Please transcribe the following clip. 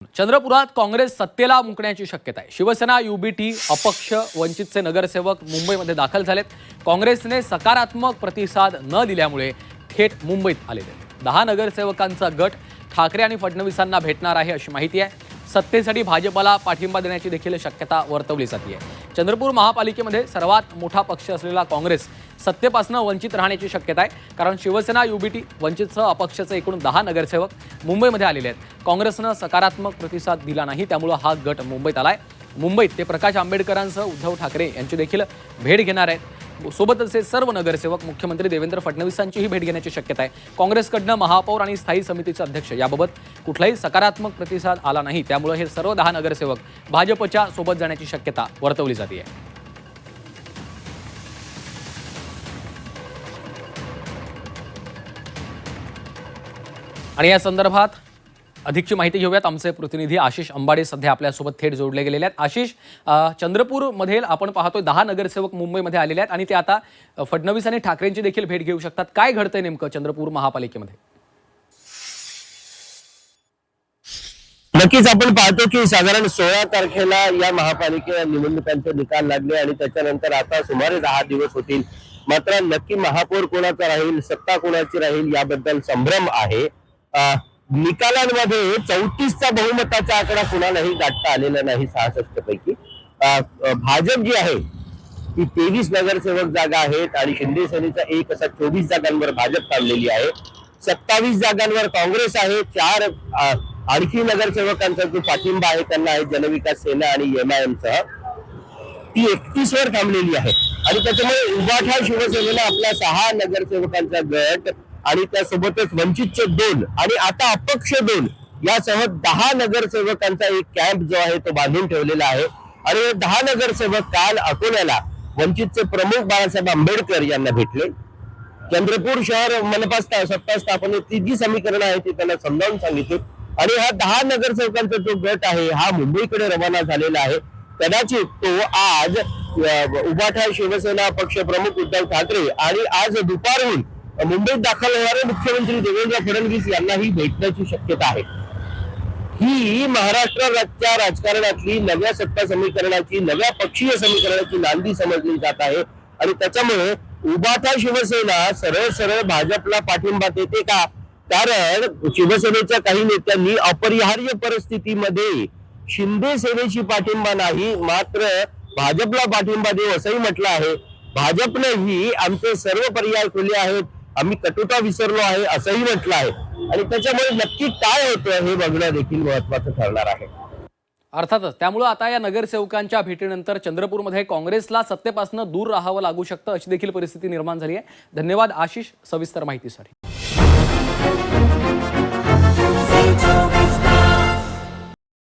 चंद्रपुरात काँग्रेस सत्तेला मुकण्याची शक्यता आहे। शिवसेना, युबीटी, अपक्ष, वंचितचे नगरसेवक मुंबईमध्ये दाखल झालेत। काँग्रेसने सकारात्मक प्रतिसाद न दिल्यामुळे थेट मुंबईत आलेले 10 नगरसेवकांचा गट ठाकरे आणि फडणवीसांना भेटणार आहे अशी माहिती आहे। सत्तेसाठी भाजपला पाठिंबा देण्याची देखील शक्यता वर्तवली जाते आहे। चंद्रपूर महापालिकेमध्ये सर्वात मोठा पक्ष असलेला काँग्रेस सत्तेपासून वंचित राहण्याची शक्यता आहे, कारण शिवसेना, युबीटी, वंचितसह अपक्षाचे एकूण 10 नगरसेवक मुंबईमध्ये आलेले आहेत। काँग्रेसने सकारात्मक प्रतिसाद दिला नाही, त्यामुळे हा गट मुंबईत आलाय। मुंबईत ते प्रकाश आंबेडकरांसह उद्धव ठाकरे यांची देखील भेट घेणार आहेत। सोबतच हे सर्व नगरसेवक मुख्यमंत्री देवेंद्र फडणवीसांचीही भेट घेण्याची शक्यता आहे। काँग्रेसकडनं महापौर आणि स्थायी समितीचे अध्यक्ष याबाबत कुठलाही सकारात्मक प्रतिसाद आला नाही, त्यामुळे हे सर्व 10 नगरसेवक भाजपच्या सोबत जाण्याची शक्यता वर्तवली जाते आहे। आणि या संदर्भात अधिकची माहिती घेऊयात। आमचे प्रतिनिधी आशिष अंबाडे सध्या आपल्यासोबत थेट जोडले गेलेले आहेत। आशिष, चंद्रपूरमध्ये आपण पाहतोय 10 नगरसेवक मुंबईमध्ये आलेले आहेत आणि ते आता फडणवीस आणि ठाकरेंची देखील भेट घेऊ शकतात। काय घडतंय नेमकं चंद्रपूर महापालिकेमध्ये? नक्कीच आपण पाहतो की साधारण 16 तारखेला या महापालिकेच्या निवडणुकांचे निकाल लागले आणि त्याच्यानंतर आता सुमारे 10 दिवस होतील। मात्र नक्की महापौर कोणाचा राहील, सत्ता कोणाची राहील याबद्दल संभ्रम आहे। निकालांमध्ये 34चा बहुमताचा आकडा कुणालाही गाठता आलेला नाही 66 पैकी। भाजप जी आहे ती 23 नगरसेवक जागा आहेत आणि शिंदे सेनेचा एक असा 24 जागांवर भाजप थांबलेली आहे। 27 जागांवर काँग्रेस आहे। 4 आणखी नगरसेवकांचा जो पाठिंबा आहे त्यांना आहे जनविकास सेना आणि एमआयएम सह ती 31 वर थांबलेली आहे। आणि त्याच्यामुळे उभाठा शिवसेनेला आपला 6 नगरसेवकांचा गट आणि त्यासोबतच वंचितचे 2 आणि आता अपक्ष 2 यासह 10 नगरसेवकांचा एक कॅम्प जो आहे तो बांधून ठेवलेला आहे। आणि हे 10 नगरसेवक काल अकोल्याला वंचितचे प्रमुख बाळासाहेब आंबेडकर यांना भेटले। चंद्रपूर शहर मनपा सत्ता स्थापनेची जी समीकरण आहे ती त्यांना समजावून सांगितली आणि हा 10 नगरसेवकांचा जो गट आहे हा मुंबईकडे रवाना झालेला आहे। कदाचित तो आज उभाठा शिवसेना पक्ष प्रमुख उद्धव ठाकरे आणि आज दुपारहून मुंबईत दाखल होणारे मुख्यमंत्री देवेंद्र फडणवीस यांनाही भेटण्याची शक्यता आहे। ही महाराष्ट्राच्या राजकारणातली नव्या सत्ता समीकरणाची, नव्या पक्षीय समीकरणाची नांदी समजली जात आहे आणि त्याच्यामुळे उभाठा शिवसेना सरळ सरळ भाजपला पाठिंबा देते का? कारण शिवसेनेच्या काही नेत्यांनी अपरिहार्य परिस्थितीमध्ये शिंदे सेनेची पाठिंबा नाही मात्र भाजपला पाठिंबा देऊ असंही म्हटलं आहे। भाजपनेही आमचे सर्व पर्याय खुले आहेत, आम्ही कटुता विसरलो आहे असंही म्हटलं आहे। आणि त्याच्यामुळे नक्की काय होतं हे बघणं देखील महत्त्वाचं ठरणार आहे। अर्थातच त्यामुळे आता या नगरसेवकांच्या भेटीनंतर चंद्रपूरमध्ये काँग्रेसला सत्तेपासून दूर राहावं लागू शकतं अशी देखील परिस्थिती निर्माण झाली आहे। धन्यवाद आशिष सविस्तर माहितीसाठी।